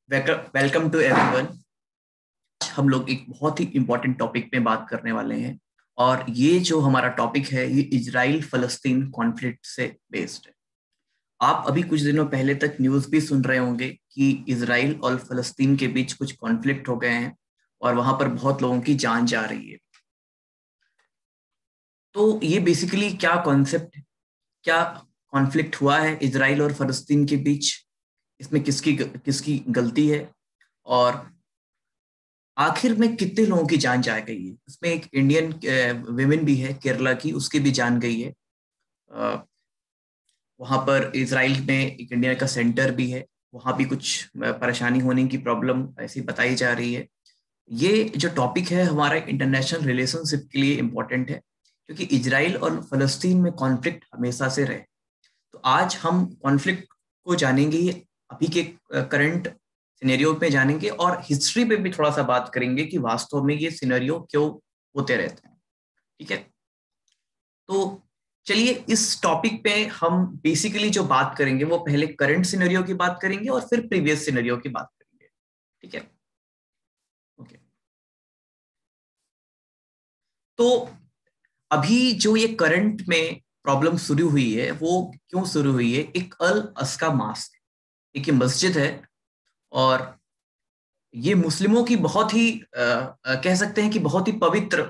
Welcome to everyone. हम लोग एक बहुत ही इम्पोर्टेंट टॉपिक पे बात करने वाले हैं और ये जो हमारा टॉपिक है ये इजराइल फलस्तीन कॉन्फ्लिक्ट से बेस्ड है। आप अभी कुछ दिनों पहले तक न्यूज़ भी सुन रहे होंगे कि इजराइल और फलस्तीन के बीच कुछ कॉन्फ्लिक्ट हो गए हैं और वहां पर बहुत लोगों की जान जा रही है। तो ये बेसिकली क्या कॉन्सेप्ट, क्या कॉन्फ्लिक्ट हुआ है इजराइल और फलस्तीन के बीच, इसमें किसकी किसकी गलती है और आखिर में कितने लोगों की जान जा गई है। उसमें एक इंडियन विमेन भी है, केरला की, उसकी भी जान गई है। वहां पर इसराइल में एक इंडिया का सेंटर भी है, वहां भी कुछ परेशानी होने की प्रॉब्लम ऐसी बताई जा रही है। ये जो टॉपिक है हमारा इंटरनेशनल रिलेशनशिप के लिए इम्पोर्टेंट है, क्योंकि इजराइल और फलस्तीन में कॉन्फ्लिक्ट हमेशा से रहे। तो आज हम कॉन्फ्लिक्ट को जानेंगे, अभी के करंट सिनेरियो पे जानेंगे और हिस्ट्री पे भी थोड़ा सा बात करेंगे कि वास्तव में ये सिनेरियो क्यों होते रहते हैं। ठीक है, तो चलिए इस टॉपिक पे हम बेसिकली जो बात करेंगे वो पहले करंट सिनेरियो की बात करेंगे और फिर प्रीवियस सिनेरियो की बात करेंगे। ठीक है, ओके। तो अभी जो ये करंट में प्रॉब्लम शुरू हुई है वो क्यों शुरू हुई है? एक अल अस्का मास्क, एक ये मस्जिद है और ये मुस्लिमों की बहुत ही कह सकते हैं कि बहुत ही पवित्र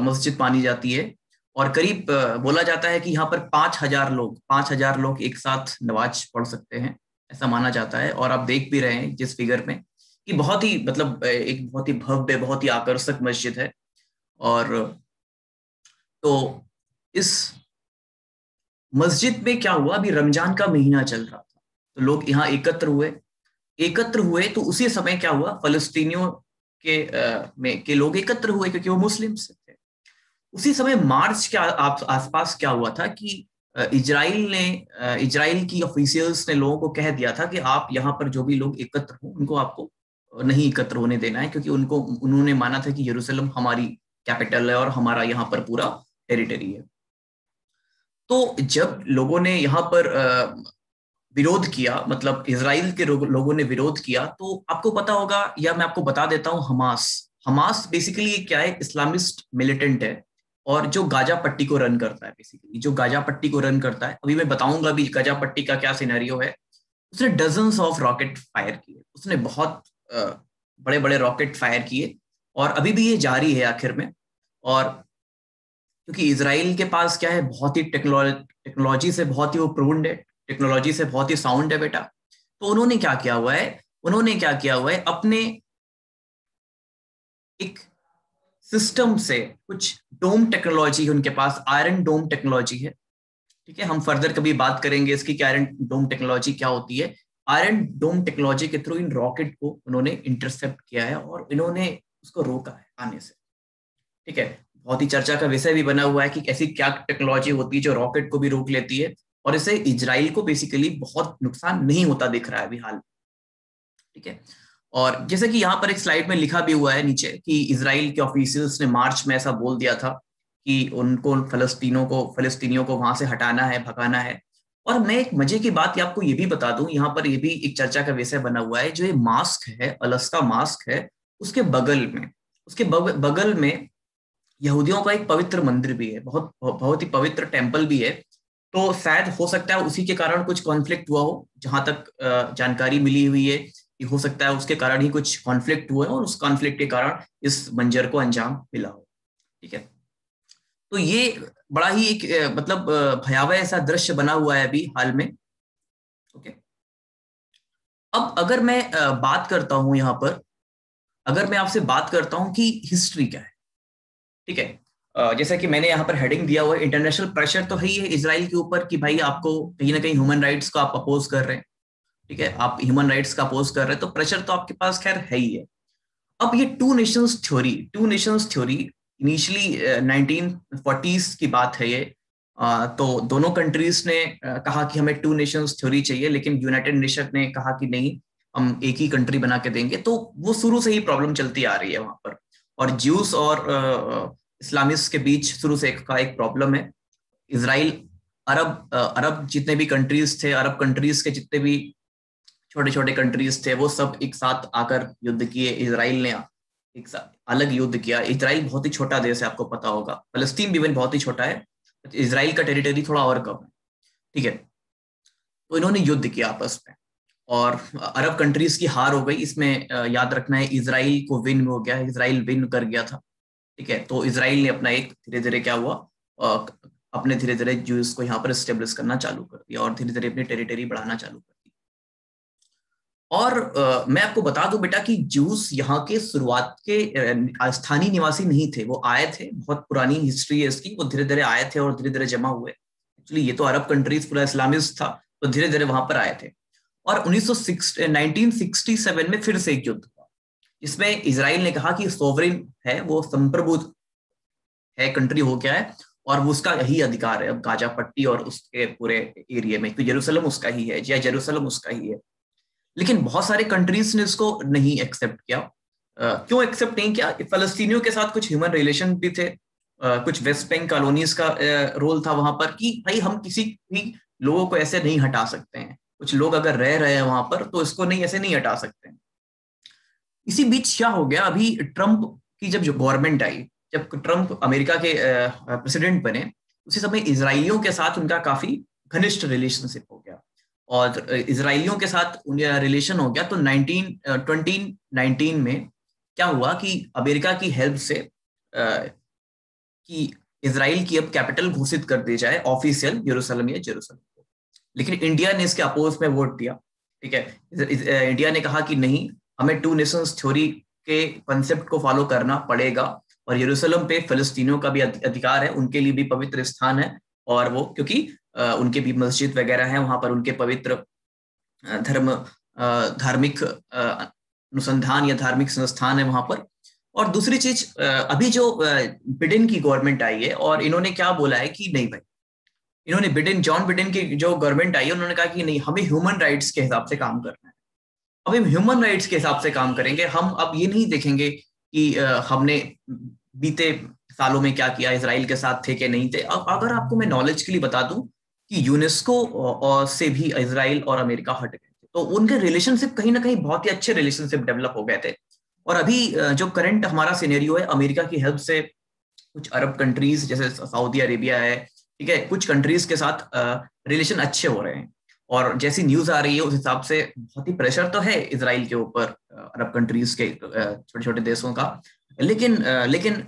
मस्जिद मानी जाती है। और करीब बोला जाता है कि यहाँ पर 5,000 लोग एक साथ नमाज पढ़ सकते हैं, ऐसा माना जाता है। और आप देख भी रहे हैं जिस फिगर में कि बहुत ही मतलब एक बहुत ही भव्य, बहुत ही आकर्षक मस्जिद है। और तो इस मस्जिद में क्या हुआ, अभी रमजान का महीना चल रहा था तो लोग यहाँ एकत्र हुए। तो उसी समय क्या हुआ, फलस्तीनियों के लोग एकत्र हुए क्योंकि वो मुस्लिम थे। उसी समय मार्च के आसपास क्या हुआ था कि इजराइल की ऑफिशियल्स ने लोगों को कह दिया था कि आप यहाँ पर जो भी लोग एकत्र हो उनको आपको नहीं एकत्र होने देना है, क्योंकि उन्होंने माना था कि यरूशलेम हमारी कैपिटल है और हमारा यहाँ पर पूरा टेरिटरी है। तो जब लोगों ने यहाँ पर विरोध किया, मतलब इसराइल के लोगों ने विरोध किया, तो आपको पता होगा या मैं आपको बता देता हूँ, हमास हमास बेसिकली क्या है, इस्लामिस्ट मिलिटेंट है और जो गाजा पट्टी को रन करता है। बेसिकली जो गाजा पट्टी को रन करता है, अभी मैं बताऊंगा भी गाजा पट्टी का क्या सिनेरियो है। उसने डजन्स ऑफ रॉकेट फायर किए, उसने बहुत बड़े बड़े रॉकेट फायर किए और अभी भी ये जारी है आखिर में। और क्योंकि इसराइल के पास क्या है, बहुत ही टेक्नोलॉजी से बहुत ही वो प्रूव्ड है, टेक्नोलॉजी से बहुत ही साउंड है बेटा। तो उन्होंने क्या किया हुआ है अपने एक सिस्टम से, कुछ डोम टेक्नोलॉजी है उनके पास, आयरन डोम टेक्नोलॉजी है। ठीक है, हम फर्दर कभी बात करेंगे इसकी कि आयरन डोम टेक्नोलॉजी क्या होती है। आयरन डोम टेक्नोलॉजी के थ्रू इन रॉकेट को उन्होंने इंटरसेप्ट किया है और इन्होंने उसको रोका है आने से। ठीक है, बहुत ही चर्चा का विषय भी बना हुआ है कि ऐसी क्या टेक्नोलॉजी होती है जो रॉकेट को भी रोक लेती है और इससे इजराइल को बेसिकली बहुत नुकसान नहीं होता दिख रहा है अभी हाल। ठीक है, और जैसे कि यहाँ पर एक स्लाइड में लिखा भी हुआ है नीचे कि इसराइल के ऑफिशियल्स ने मार्च में ऐसा बोल दिया था कि उनको फलस्तीनियों को वहां से हटाना है, भगाना है। और मैं एक मजे की बात आपको ये भी बता दूं, यहाँ पर ये भी एक चर्चा का विषय बना हुआ है, जो ये मास्क है, अलास्का मास्क है, उसके बगल में यहूदियों का एक पवित्र मंदिर भी है, बहुत बहुत ही पवित्र टेम्पल भी है। तो शायद हो सकता है उसी के कारण कुछ कॉन्फ्लिक्ट हुआ हो, जहां तक जानकारी मिली हुई है कि हो सकता है उसके कारण ही कुछ कॉन्फ्लिक्ट हुआ है और उस कॉन्फ्लिक्ट के कारण इस मंजर को अंजाम मिला हो। ठीक है, तो ये बड़ा ही एक मतलब भयावह ऐसा दृश्य बना हुआ है अभी हाल में। ओके, अब अगर मैं बात करता हूं यहाँ पर, अगर मैं आपसे बात करता हूं कि हिस्ट्री क्या है। ठीक है, जैसा कि मैंने यहाँ पर हेडिंग दिया हुआ है, इंटरनेशनल प्रेशर तो है ही है इसराइल के ऊपर कि भाई आपको कहीं ना कहीं ह्यूमन राइट्स को आप अपोज कर रहे हैं। ठीक है, आप ह्यूमन राइट्स का अपोज कर रहे हैं तो प्रेशर तो आपके पास खैर है ही है। अब ये two nations theory initially 1940s की बात है ये। तो दोनों कंट्रीज ने कहा कि हमें टू नेशंस थ्योरी चाहिए, लेकिन यूनाइटेड नेशन ने कहा कि नहीं, हम एक ही कंट्री बना के देंगे। तो वो शुरू से ही प्रॉब्लम चलती आ रही है वहां पर, और ज्यूस और इस्लामिस्ट के बीच शुरू से एक प्रॉब्लम है। इसराइल, अरब जितने भी कंट्रीज थे, अरब कंट्रीज के जितने भी छोटे छोटे कंट्रीज थे, वो सब एक साथ आकर युद्ध किए। इजराइल ने एक अलग युद्ध किया। इजराइल बहुत ही छोटा देश है, आपको पता होगा। फलस्तीन भी बहुत ही छोटा है, इजराइल का टेरिटरी थोड़ा और कम है, ठीक है। तो इन्होंने युद्ध किया आपस में, और अरब कंट्रीज की हार हो गई इसमें। याद रखना है, इजराइल को विन हो गया, इजराइल विन कर गया था, ठीक है। तो इजराइल ने अपना एक धीरे धीरे क्या हुआ, अपने धीरे धीरे ज्यूज को यहाँ पर स्टेब्लिश करना चालू कर दिया और धीरे धीरे अपनी टेरिटरी बढ़ाना चालू कर दी। और मैं आपको बता दूं बेटा कि जूस यहाँ के शुरुआत के स्थानीय निवासी नहीं थे, वो आए थे, बहुत पुरानी हिस्ट्री है इसकी। वो धीरे धीरे आए थे और धीरे धीरे जमा हुए। एक्चुअली ये तो अरब कंट्रीज पूरा इस्लामिस्ट था, तो धीरे धीरे वहां पर आए थे। और 1967 में फिर से एक युद्ध हुआ, इसमें इजराइल ने कहा कि सोवरेन है, वो संप्रभु है, कंट्री हो गया है, और वो उसका यही अधिकार है अब गाजा पट्टी और उसके पूरे एरिया में, तो यरूशलेम उसका ही है, या यरूशलेम उसका ही है। लेकिन बहुत सारे कंट्रीज ने इसको नहीं एक्सेप्ट किया। क्यों एक्सेप्ट नहीं किया? फलस्तीनियों के साथ कुछ ह्यूमन रिलेशन भी थे, कुछ वेस्ट बैंक कॉलोनीज का रोल था वहां पर, कि भाई हम किसी भी लोगों को ऐसे नहीं हटा सकते हैं। कुछ लोग अगर रह रहे हैं वहां पर तो इसको नहीं, ऐसे नहीं हटा सकते हैं। इसी बीच क्या हो गया, अभी ट्रंप की जब जो गवर्नमेंट आई, जब ट्रंप अमेरिका के प्रेसिडेंट बने, उसी समय इजराइलियों के साथ उनका काफी घनिष्ठ रिलेशनशिप हो गया। और इजराइलियों के साथ रिलेशन हो गया, तो 2019 में क्या हुआ कि अमेरिका की हेल्प से कि इजराइल की अब कैपिटल घोषित कर दी जाए ऑफिशियल यरूशलेम या जेरूशलेम को। लेकिन इंडिया ने इसके अपोज में वोट दिया, ठीक है। इंडिया ने कहा कि नहीं, हमें टू नेशंस थ्योरी के कंसेप्ट को फॉलो करना पड़ेगा, और यरूशलेम पे फलस्तीनियों का भी अधिकार है, उनके लिए भी पवित्र स्थान है। और वो क्योंकि उनके भी मस्जिद वगैरह हैं वहां पर, उनके पवित्र धार्मिक अनुसंधान या धार्मिक संस्थान है वहां पर। और दूसरी चीज, अभी जो बिडेन की गवर्नमेंट आई है, और इन्होंने क्या बोला है कि नहीं भाई, इन्होंने जॉन बिडेन की जो गवर्नमेंट आई है, उन्होंने कहा कि नहीं, हमें ह्यूमन राइट्स के हिसाब से काम करना है। अब हम ह्यूमन राइट्स के हिसाब से काम करेंगे, हम अब ये नहीं देखेंगे कि हमने बीते सालों में क्या किया, इसराइल के साथ थे कि नहीं थे। अब अगर आपको मैं नॉलेज के लिए बता दूं कि यूनेस्को से भी इसराइल और अमेरिका हट गए थे, तो उनके रिलेशनशिप कहीं ना कहीं बहुत ही अच्छे रिलेशनशिप डेवलप हो गए थे। और अभी जो करंट हमारा सिनेरियो है, अमेरिका की हेल्प से कुछ अरब कंट्रीज जैसे सऊदी अरेबिया है, ठीक है, कुछ कंट्रीज के साथ रिलेशन अच्छे हो रहे हैं। और जैसी न्यूज आ रही है उस हिसाब से बहुत ही प्रेशर तो है इसराइल के ऊपर, अरब कंट्रीज के छोटे छोटे देशों का। लेकिन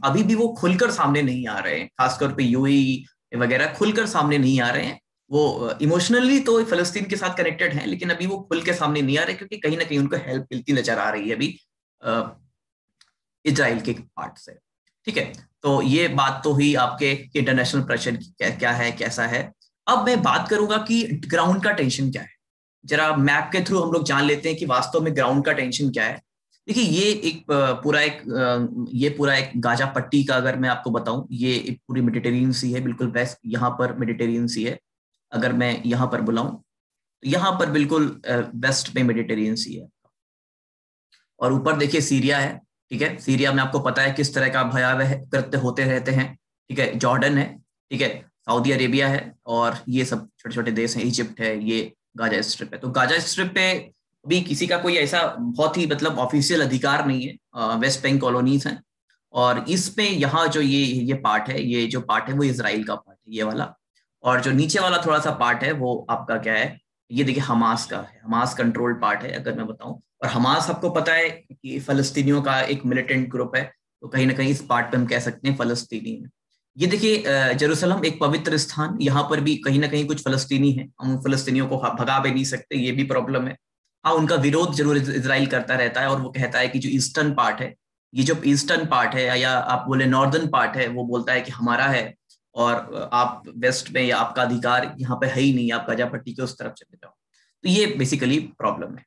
अभी भी वो खुलकर सामने नहीं आ रहे हैं, खासकर पे यूएई वगैरह खुलकर सामने नहीं आ रहे हैं। वो इमोशनली तो फलस्तीन के साथ कनेक्टेड हैं, लेकिन अभी वो खुल के सामने नहीं आ रहे, क्योंकि कहीं ना कहीं उनको हेल्प मिलती नजर आ रही है अभी इजराइल के पार्ट से, ठीक है। तो ये बात तो हुई आपके इंटरनेशनल प्रेशर की क्या है, कैसा है। अब मैं बात करूंगा कि ग्राउंड का टेंशन क्या है। जरा मैप के थ्रू हम लोग जान लेते हैं कि वास्तव में ग्राउंड का टेंशन क्या है। देखिए, ये पूरा एक गाजा पट्टी का अगर मैं आपको बताऊं, ये एक पूरी मेडिटेरियन सी है, बिल्कुल वेस्ट, यहाँ पर मेडिटेरियन सी है। अगर मैं यहाँ पर बुलाऊं तो यहाँ पर बिल्कुल वेस्ट में मेडिटेरियन सी है। और ऊपर देखिए सीरिया है, ठीक है। सीरिया में आपको पता है किस तरह का भयावह कृत्य होते रहते हैं, ठीक है। जॉर्डन है, ठीक है, सऊदी अरेबिया है, और ये सब छोटे छोटे देश हैं, इजिप्ट है, ये गाजा स्ट्रिप है। तो गाजा स्ट्रिप पे भी किसी का कोई ऐसा बहुत ही मतलब ऑफिशियल अधिकार नहीं है, वेस्ट बैंक कॉलोनीज हैं। और इसमें यहाँ जो ये पार्ट है, ये जो पार्ट है वो इसराइल का पार्ट है, ये वाला। और जो नीचे वाला थोड़ा सा पार्ट है वो आपका क्या है, ये देखिए हमास का है, हमास कंट्रोल्ड पार्ट है अगर मैं बताऊं। और हमास आपको पता है कि फलस्तीनियों का एक मिलिटेंट ग्रुप है, तो कहीं ना कहीं इस पार्ट पे हम कह सकते हैं फलस्तीनी है। ये देखिए जेरूसलम एक पवित्र स्थान, यहाँ पर भी कहीं ना कहीं कुछ फलस्तीनी है, हम फलस्तीनियों को भगा भी नहीं सकते, ये भी प्रॉब्लम है। हाँ, उनका विरोध जरूर इसराइल करता रहता है, और वो कहता है कि जो ईस्टर्न पार्ट है, ये जो ईस्टर्न पार्ट है, या आप बोले नॉर्दर्न पार्ट है, वो बोलता है कि हमारा है, और आप वेस्ट में, या आपका अधिकार यहाँ पे है ही नहीं, आप गाजा पट्टी के उस तरफ चले जाओ। तो ये बेसिकली प्रॉब्लम है।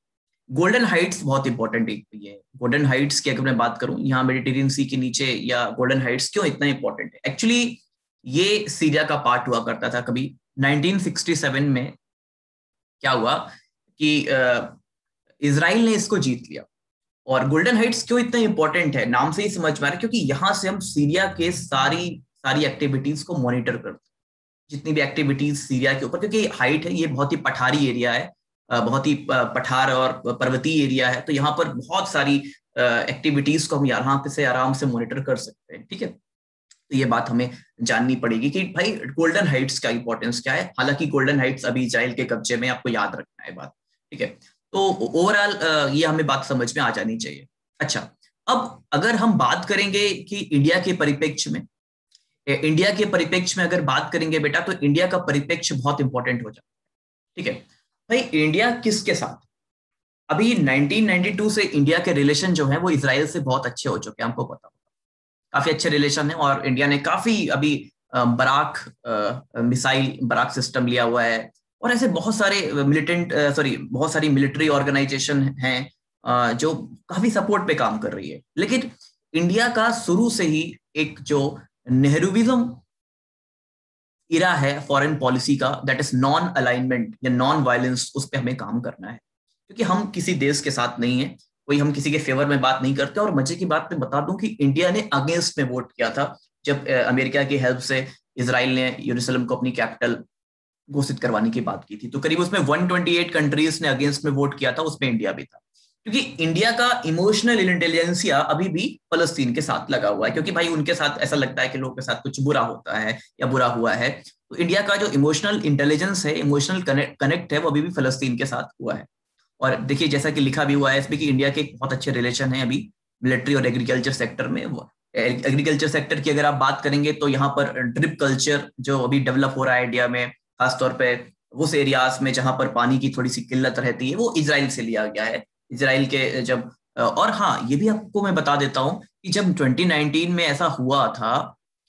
गोल्डन हाइट्स बहुत इंपॉर्टेंट है। गोल्डन हाइट्स की अगर मैं बात करूं, यहाँ मेडिटेरियन सी के नीचे, या गोल्डन हाइट्स क्यों इतना इंपॉर्टेंट है? एक्चुअली ये सीरिया का पार्ट हुआ करता था कभी। 1967 में क्या हुआ कि इजराइल ने इसको जीत लिया। और गोल्डन हाइट्स क्यों इतना इंपॉर्टेंट है, नाम से ही समझ में आ रहा है, क्योंकि यहाँ से हम सीरिया के सारी एक्टिविटीज को मॉनिटर करते हैं, जितनी भी एक्टिविटीज सीरिया के ऊपर, क्योंकि हाइट है, ये बहुत ही पठारी एरिया है, बहुत ही पठार और पर्वतीय एरिया है, तो यहाँ पर बहुत सारी एक्टिविटीज को हम यहाँ पे से आराम से मॉनिटर कर सकते हैं। ठीक है, तो ये बात हमें जाननी पड़ेगी कि भाई गोल्डन हाइट्स का इंपॉर्टेंस क्या है। हालांकि गोल्डन हाइट्स अभी इजराइल के कब्जे में, आपको याद रखना है बात। ठीक है, तो ओवरऑल ये हमें बात समझ में आ जानी चाहिए। अच्छा, अब अगर हम बात करेंगे कि इंडिया के परिप्रेक्ष्य में, इंडिया के परिप्रेक्ष्य में अगर बात करेंगे बेटा, तो इंडिया का परिप्रेक्ष्य बहुत इंपॉर्टेंट हो जाता है। ठीक है भाई, इंडिया किसके साथ, अभी 1992 से इंडिया के रिलेशन जो है वो इजराइल से बहुत अच्छे हो चुके हैं, हमको पता होगा। काफी अच्छे रिलेशन है, और इंडिया ने काफी अभी बराक मिसाइल, बराक सिस्टम लिया हुआ है, और ऐसे बहुत सारे बहुत सारी मिलिट्री ऑर्गेनाइजेशन हैं जो काफी सपोर्ट पे काम कर रही है। लेकिन इंडिया का शुरू से ही एक जो नेहरूविज्म इरा है फॉरेन पॉलिसी का, दैट इज नॉन अलाइनमेंट या नॉन वायलेंस, उस पर हमें काम करना है, क्योंकि हम किसी देश के साथ नहीं है, कोई हम किसी के फेवर में बात नहीं करते। और मजे की बात मैं बता दूं कि इंडिया ने अगेंस्ट में वोट किया था जब अमेरिका की हेल्प से इजराइल ने यरूशलेम को अपनी कैपिटल घोषित करवाने की बात की थी। तो करीब उसमें 128 कंट्रीज ने अगेंस्ट में वोट किया था, उसमें इंडिया भी था, क्योंकि इंडिया का इमोशनल इंटेलिजेंसिया अभी भी फलस्तीन के साथ लगा हुआ है, क्योंकि भाई उनके साथ ऐसा लगता है कि लोगों के साथ कुछ बुरा होता है या बुरा हुआ है। तो इंडिया का जो इमोशनल इंटेलिजेंस है, इमोशनल कनेक्ट है, वो अभी भी फलस्तीन के साथ हुआ है। और देखिए, जैसा कि लिखा भी हुआ है इसमें कि इंडिया के बहुत अच्छे रिलेशन है अभी मिलिट्री और एग्रीकल्चर सेक्टर में। एग्रीकल्चर सेक्टर की अगर आप बात करेंगे तो यहाँ पर ड्रिप कल्चर जो अभी डेवलप हो रहा है इंडिया में, खासतौर पे उस एरियाज में जहां पर पानी की थोड़ी सी किल्लत रहती है, वो इजराइल से लिया गया है। इजराइल के जब और हाँ, ये भी आपको मैं बता देता हूँ कि जब 2019 में ऐसा हुआ था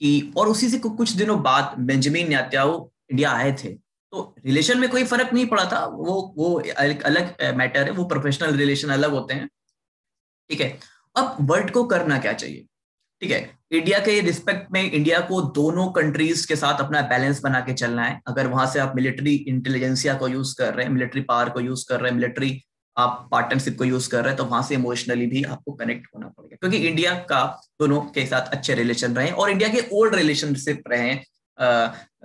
कि, और उसी से कुछ दिनों बाद बेंजामिन नेतन्याहू इंडिया आए थे, तो रिलेशन में कोई फर्क नहीं पड़ा था। वो अलग मैटर है, वो प्रोफेशनल रिलेशन अलग होते हैं। ठीक है, अब वर्ल्ड को करना क्या चाहिए? ठीक है, इंडिया के रिस्पेक्ट में इंडिया को दोनों कंट्रीज के साथ अपना बैलेंस बना के चलना है। अगर वहां से आप मिलिट्री इंटेलिजेंसिया को यूज कर रहे हैं, मिलिट्री पावर को यूज कर रहे हैं, मिलिट्री आप पार्टनरशिप को यूज कर रहे हैं, तो वहां से इमोशनली भी आपको कनेक्ट होना पड़ेगा, क्योंकि इंडिया का दोनों के साथ अच्छे रिलेशन रहे, और इंडिया के ओल्ड रिलेशनशिप रहे हैं।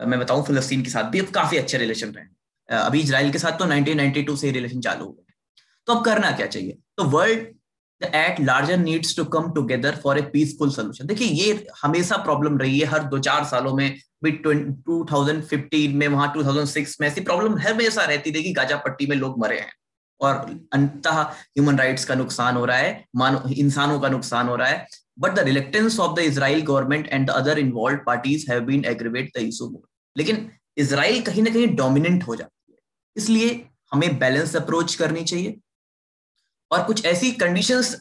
मैं बताऊं, फिलिस्तीन के साथ भी अब काफी अच्छे रिलेशन रहे। अभी इजराइल के साथ तो 1992 से ही रिलेशन चालू हो गए। तो अब करना क्या चाहिए? तो world at larger needs to come together for a peaceful solution. देखिए, ये हमेशा प्रॉब्लम रही है हर 2-4 सालों में भी। 2015 में, वहां 2006 में ऐसी प्रॉब्लम हमेशा रहती थी कि गाजा पट्टी में लोग मरे हैं, और अंततः ह्यूमन राइट्स का नुकसान हो रहा है, मानव इंसानों का नुकसान हो रहा है। But the reluctance of the Israel government and the other involved parties have been aggravate the issue more. लेकिन इजराइल कहीं ना कहीं डोमिनेंट हो जाती है, इसलिए हमें बैलेंस अप्रोच करनी चाहिए, और कुछ ऐसी कंडीशंस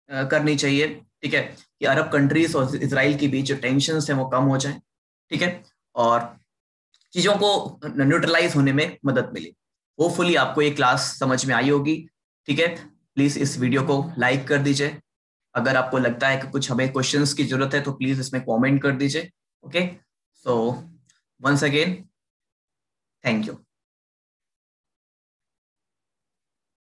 करनी चाहिए, ठीक है, कि अरब कंट्रीज और इजराइल के बीच जो टेंशन है वो कम हो जाए। ठीक है, और चीजों को न्यूट्रलाइज होने में मदद मिले। होपफुली आपको ये क्लास समझ में आई होगी। ठीक है, प्लीज इस वीडियो को लाइक कर दीजिए। अगर आपको लगता है कि कुछ हमें क्वेश्चंस की जरूरत है तो प्लीज इसमें कमेंट कर दीजिए। Okay, so once again thank you.